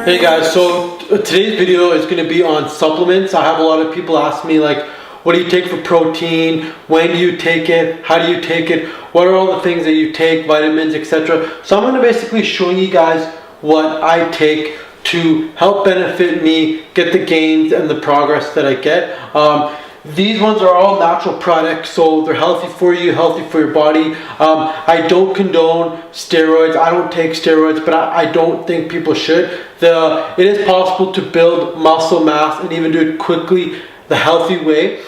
Hey guys, so today's video is going to be on supplements. I have a lot of people ask me like, what do you take for protein? When do you take it? How do you take it? What are all the things that you take, vitamins, etc. So I'm going to basically show you guys what I take to help benefit me, get the gains and the progress that I get. These ones are all natural products, so they're healthy for you, healthy for your body. I don't condone steroids. I don't take steroids, but I don't think people should. It is possible to build muscle mass and even do it quickly, the healthy way.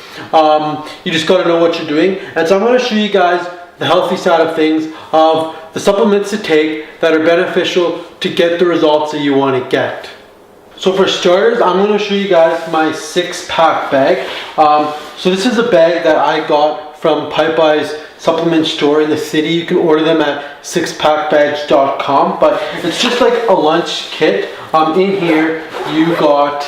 You just got to know what you're doing. And so I'm going to show you guys the healthy side of things, of the supplements to take that are beneficial to get the results that you want to get. So for starters, I'm going to show you guys my 6-pack bag. So this is a bag that I got from Popeye's supplement store in the city. You can order them at 6packbags.com, but it's just like a lunch kit. In here you got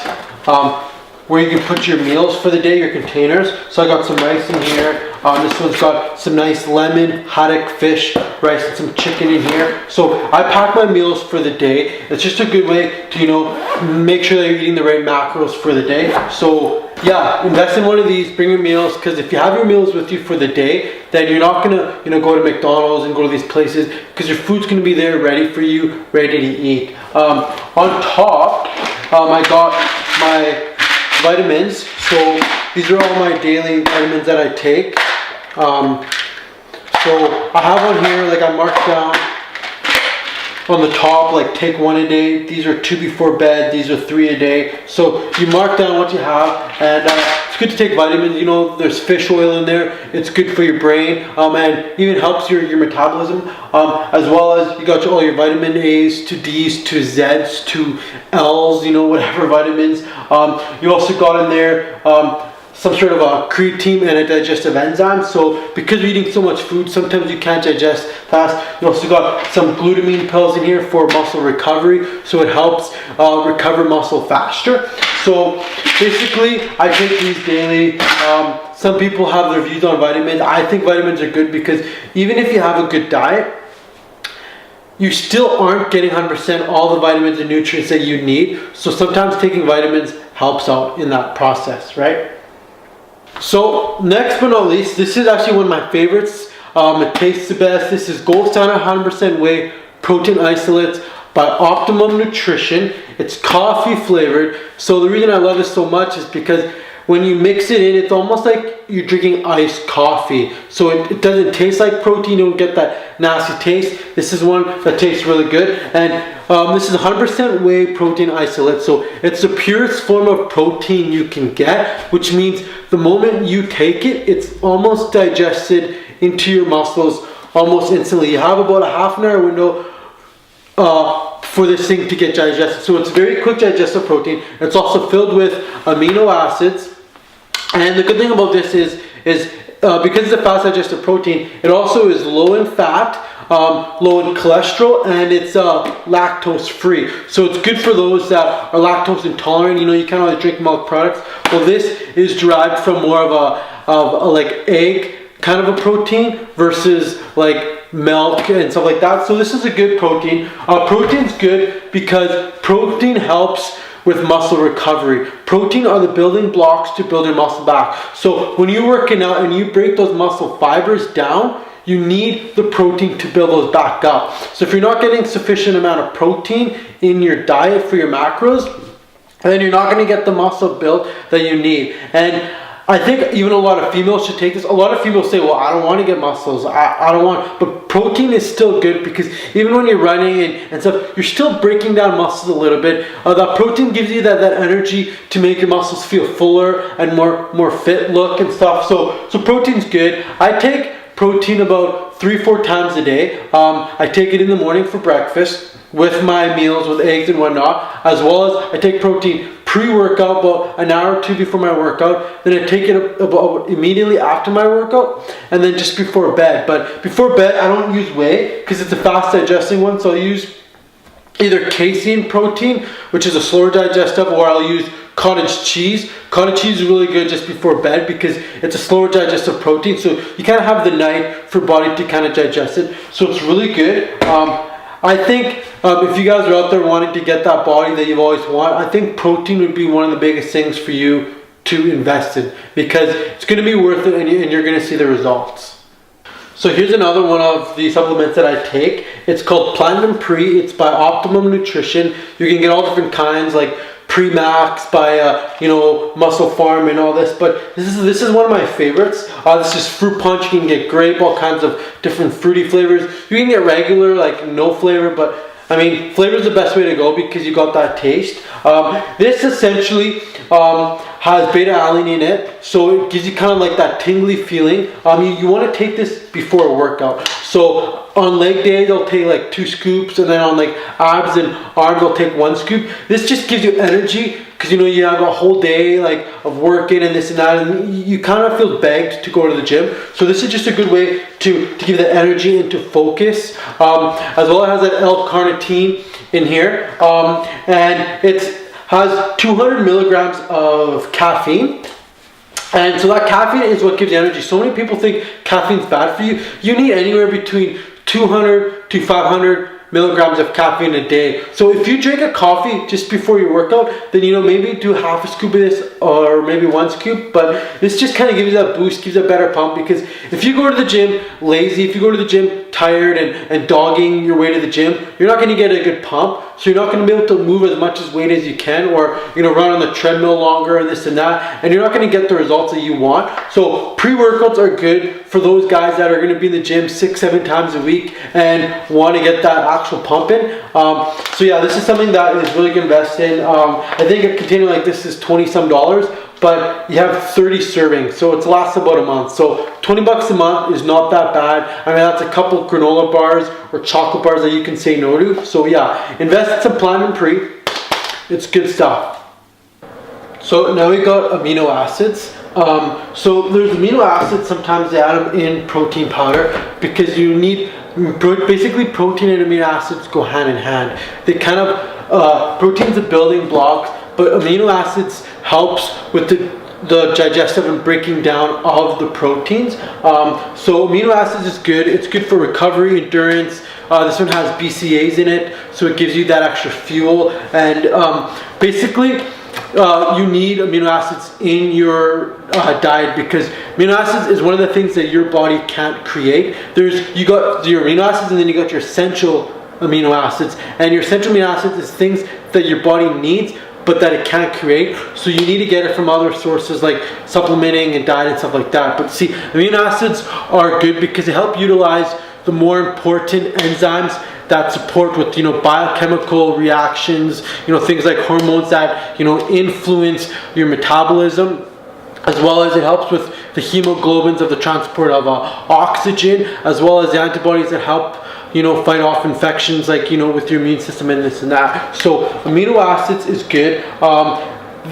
where you can put your meals for the day, your containers. So I got some rice in here. This one's got some nice lemon, haddock fish, rice, and some chicken in here. So I pack my meals for the day. It's just a good way to, make sure that you're eating the right macros for the day. So yeah, invest in one of these, bring your meals, because if you have your meals with you for the day, then you're not gonna, go to McDonald's and go to these places, because your food's gonna be there ready for you, ready to eat. On top, I got my vitamins. So these are all my daily vitamins that I take. So I have on here, like I marked down on the top, like take 1 a day. These are 2 before bed. These are 3 a day. So you mark down what you have, and it's good to take vitamins. There's fish oil in there. It's good for your brain, and even helps your metabolism, as well as you got all your vitamin A's to D's to Z's to L's, whatever vitamins. You also got in there some sort of a creatine and a digestive enzyme. So because you're eating so much food, sometimes you can't digest fast. You also got some glutamine pills in here for muscle recovery, so it helps recover muscle faster. So basically I take these daily. Some people have their views on vitamins. I think vitamins are good because even if you have a good diet, you still aren't getting 100% all the vitamins and nutrients that you need. So sometimes taking vitamins helps out in that process, right? So next but not least, this is actually one of my favorites. It tastes the best. This is Gold Standard 100% whey protein isolates by Optimum Nutrition. It's coffee flavored. So the reason I love this so much is because when you mix it in, it's almost like you're drinking iced coffee. So it doesn't taste like protein. You don't get that nasty taste. This is one that tastes really good. And this is 100% whey protein isolate. So it's the purest form of protein you can get, which means the moment you take it, it's almost digested into your muscles almost instantly. You have about a half an hour window for this thing to get digested. So it's very quick digestive protein. It's also filled with amino acids. And the good thing about this is because it's a fast digestive protein, it also is low in fat, low in cholesterol, and it's lactose free. So it's good for those that are lactose intolerant. You can't really drink milk products. Well, this is derived from more of a like egg kind of a protein versus like milk and stuff like that. So this is a good protein. Protein's good because protein helps with muscle recovery. Protein are the building blocks to build your muscle back. So when you're working out and you break those muscle fibers down, you need the protein to build those back up. So if you're not getting sufficient amount of protein in your diet for your macros, then you're not going to get the muscle build that you need. And I think even a lot of females should take this. A lot of females say, well, I don't want to get muscles. I don't want, but protein is still good because even when you're running and stuff, you're still breaking down muscles a little bit. That protein gives you that energy to make your muscles feel fuller and more fit look and stuff. So protein's good. I take protein about 3-4 times a day. I take it in the morning for breakfast with my meals with eggs and whatnot, as well as I take protein pre-workout about an hour or 2 before my workout. Then I take it about immediately after my workout, and then just before bed. But before bed, I don't use whey because it's a fast digesting one. So I use either casein protein, which is a slower digestive, or I'll use cottage cheese. Cottage cheese is really good just before bed because it's a slower digestive protein. So you kind of have the night for body to kind of digest it. So it's really good. I think if you guys are out there wanting to get that body that you've always wanted, I think protein would be one of the biggest things for you to invest in, because it's going to be worth it, and you're going to see the results. So here's another one of the supplements that I take. It's called Platinum Pre. It's by Optimum Nutrition. You can get all different kinds, like Pre-Max by Muscle Farm and all this, but this is one of my favorites. This is fruit punch. You can get grape, all kinds of different fruity flavors. You can get regular, like no flavor, but I mean, flavor is the best way to go because you got that taste. This essentially has beta-alanine in it, so it gives you kind of like that tingly feeling. You want to take this before a workout. So on leg day, they'll take like 2 scoops, and then on like abs and arms, they'll take 1 scoop. This just gives you energy because you have a whole day like of working and this and that, and you kind of feel begged to go to the gym. So this is just a good way to give the energy and to focus. As well, it has that L-carnitine in here, and it has 200 milligrams of caffeine. And so that caffeine is what gives you energy. So many people think caffeine's bad for you. You need anywhere between 200 to 500 milligrams of caffeine a day. So if you drink a coffee just before your workout, then maybe do half a scoop of this or maybe 1 scoop, but this just kind of gives you that boost, gives you a better pump, because if you go to the gym lazy, if you go to the gym tired and dogging your way to the gym, you're not going to get a good pump, so you're not going to be able to move as much weight as you can, or run on the treadmill longer and this and that, and you're not going to get the results that you want. So pre-workouts are good for those guys that are going to be in the gym 6-7 times a week and want to get that actual pump in. So yeah, this is something that is really good to invest in. I think a container like this is $20-some, but you have 30 servings, so it lasts about a month. So $20 a month is not that bad. I mean, that's a couple granola bars or chocolate bars that you can say no to. So yeah, invest in some Platinum Pre. It's good stuff. So now we got amino acids. So there's amino acids. Sometimes they add them in protein powder because you need, basically protein and amino acids go hand in hand. They kind of, protein's a building block, but amino acids helps with the digestive and breaking down of the proteins. So amino acids is good. It's good for recovery, endurance. This one has BCAAs in it, so it gives you that extra fuel. And basically, you need amino acids in your diet, because amino acids is one of the things that your body can't create. You got your amino acids, and then you got your essential amino acids. And your essential amino acids is things that your body needs, but that it can't create. So you need to get it from other sources like supplementing and diet and stuff like that. But see, amino acids are good because they help utilize the more important enzymes that support with biochemical reactions, things like hormones that influence your metabolism, as well as it helps with the hemoglobins of the transport of oxygen, as well as the antibodies that help fight off infections, like with your immune system and this and that. So amino acids is good.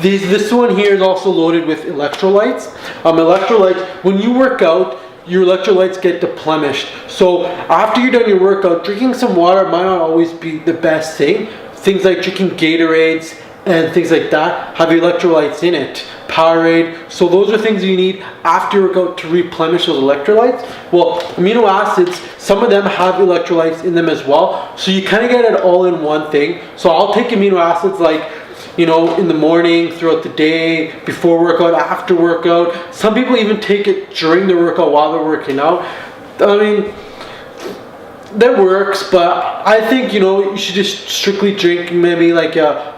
This one here is also loaded with electrolytes. Electrolytes, when you work out, your electrolytes get deplenished. So after you're done your workout, drinking some water might not always be the best thing. Things like drinking Gatorades and things like that have electrolytes in it. Powerade. So those are things you need after your workout to replenish those electrolytes. Well, amino acids, some of them have electrolytes in them as well. So you kind of get it all in one thing. So I'll take amino acids like in the morning, throughout the day, before workout, after workout. Some people even take it during the workout while they're working out. I mean, that works, but I think you should just strictly drink maybe like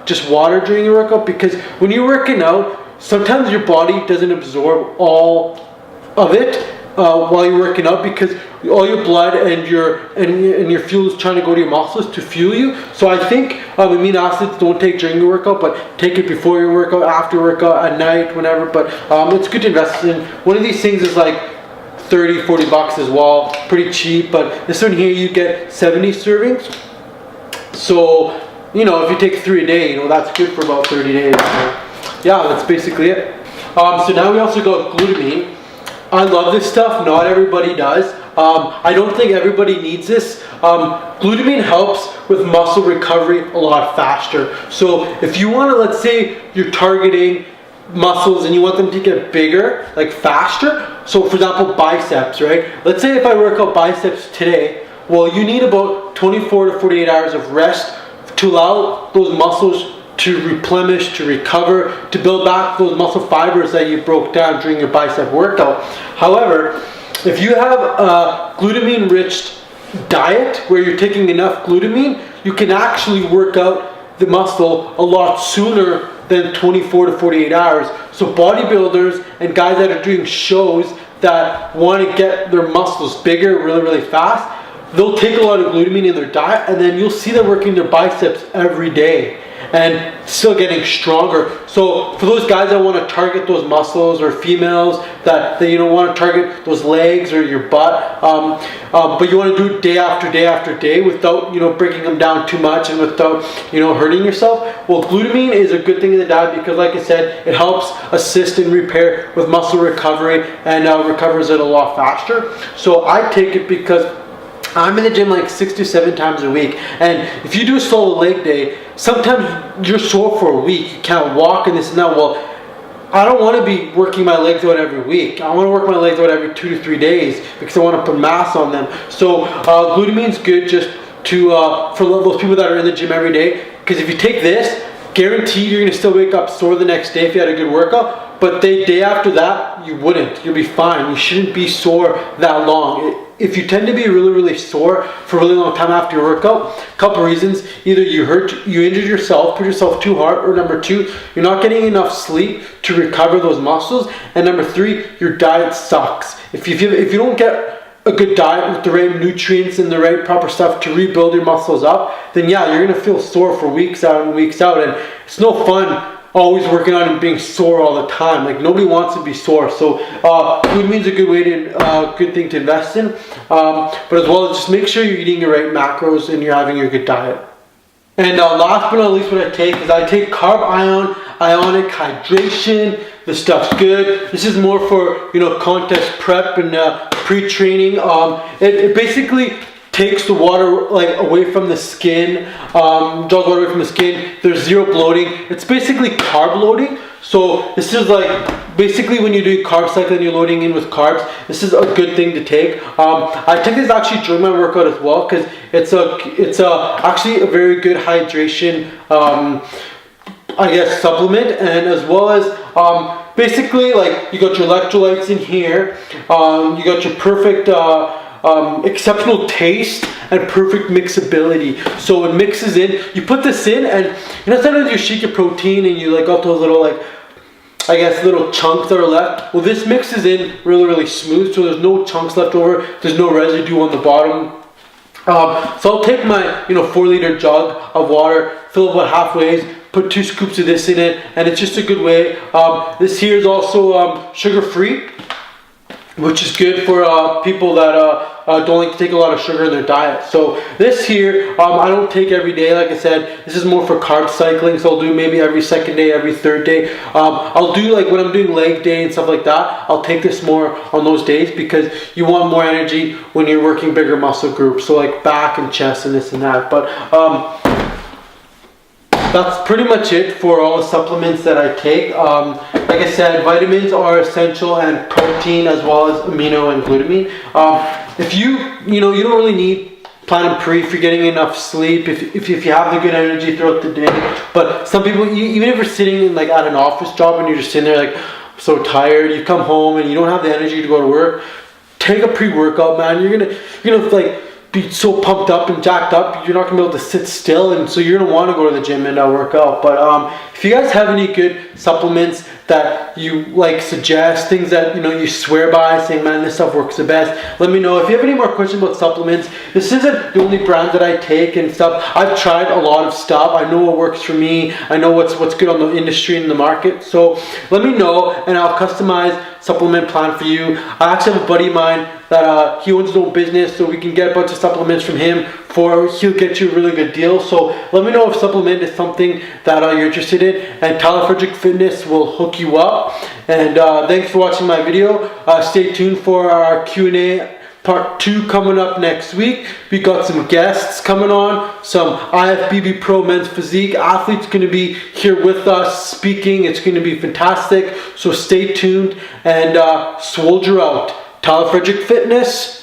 just water during your workout, because when you're working out, sometimes your body doesn't absorb all of it while you're working out, because all your blood and your fuel is trying to go to your muscles to fuel you. So I think amino acids don't take during your workout, but take it before your workout, after workout, at night, whenever. But it's good to invest in. One of these things is like $30-$40 as well, pretty cheap. But this one here, you get 70 servings. So if you take 3 a day, that's good for about 30 days. So, yeah, that's basically it. So now we also got glutamine. I love this stuff. Not everybody does. I don't think everybody needs this. Glutamine helps with muscle recovery a lot faster. So if you want to, let's say you're targeting muscles and you want them to get bigger, like faster. So for example, biceps, right? Let's say if I work out biceps today, Well, you need about 24 to 48 hours of rest to allow those muscles to replenish, to recover, to build back those muscle fibers that you broke down during your bicep workout. However, if you have a glutamine-rich diet where you're taking enough glutamine, you can actually work out the muscle a lot sooner than 24 to 48 hours. So bodybuilders and guys that are doing shows that want to get their muscles bigger really, really fast, they'll take a lot of glutamine in their diet, and then you'll see them working their biceps every day and still getting stronger. So for those guys that want to target those muscles, or females that you don't want to target those legs or your butt, but you want to do it day after day after day without breaking them down too much and without hurting yourself, well, glutamine is a good thing in the diet because, like I said, it helps assist in repair with muscle recovery and recovers it a lot faster. So I take it because I'm in the gym like 6 to 7 times a week, and if you do a solo leg day, sometimes you're sore for a week, you can't walk and this and that. Well, I don't want to be working my legs out every week. I want to work my legs out every 2 to 3 days because I want to put mass on them. So glutamine's good just to for those people that are in the gym every day, because if you take this, guaranteed you're going to still wake up sore the next day if you had a good workout, but the day after that you wouldn't. You'll be fine. You shouldn't be sore that long. If you tend to be really, really sore for a really long time after your workout, a couple reasons: either you injured yourself, put yourself too hard, or number 2, you're not getting enough sleep to recover those muscles, and number 3, your diet sucks. If you don't get a good diet with the right nutrients and the right proper stuff to rebuild your muscles up, then yeah, you're gonna feel sore for weeks out and weeks out, and it's no fun always working out and being sore all the time. Like, nobody wants to be sore. So glutamine's a good way to good thing to invest in, but as well, just make sure you're eating your right macros and you're having your good diet. And last but not least, what I take is I take Ion Ionic hydration. This stuff's good. This is more for contest prep and pre-training. It basically takes the water away from the skin, draws water away from the skin. There's zero bloating. It's basically carb loading. So this is basically when you're doing carb cycling, you're loading in with carbs. This is a good thing to take. I take this actually during my workout as well because it's actually a very good hydration, supplement, and as well as basically you got your electrolytes in here. You got your perfect exceptional taste and perfect mixability. So it mixes in. You put this in, and sometimes you shake your protein and you got those little little chunks that are left. Well, this mixes in really, really smooth, so there's no chunks left over. There's no residue on the bottom. So I'll take my 4-liter jug of water, fill it about halfway, put 2 scoops of this in it, and it's just a good way. This here is also sugar-free, which is good for people that don't like to take a lot of sugar in their diet. So this here, I don't take every day. Like I said, this is more for carb cycling, so I'll do maybe every 2nd day, every 3rd day. I'll do when I'm doing leg day and stuff like that, I'll take this more on those days because you want more energy when you're working bigger muscle groups, so back and chest and this and that. But that's pretty much it for all the supplements that I take. Like I said, vitamins are essential, and protein, as well as amino and glutamine. If you don't really need Platinum Pre if you're getting enough sleep, if you have the good energy throughout the day. But some people, even if you're sitting at an office job and you're just sitting there so tired, you come home and you don't have the energy to go to work, take a pre-workout, man. You're gonna be so pumped up and jacked up, you're not gonna be able to sit still, and so you're gonna want to go to the gym and work out. But if you guys have any good supplements that you suggest, things that you swear by, saying, man, this stuff works the best, let me know. If you have any more questions about supplements, this isn't the only brand that I take and stuff. I've tried a lot of stuff. I know what works for me. I know what's good on the industry and the market. So let me know, and I'll customize supplement plan for you. I actually have a buddy of mine that he owns his own business, so we can get a bunch of supplements from him. He'll get you a really good deal. So let me know if supplement is something that you're interested in, and Tyler Frederick Fitness will hook you up. And thanks for watching my video. Stay tuned for our Q&A part 2 coming up next week. We got some guests coming on, some IFBB Pro Men's Physique athletes going to be here with us speaking. It's going to be fantastic. So stay tuned and soldier out. Tyler Frederick Fitness.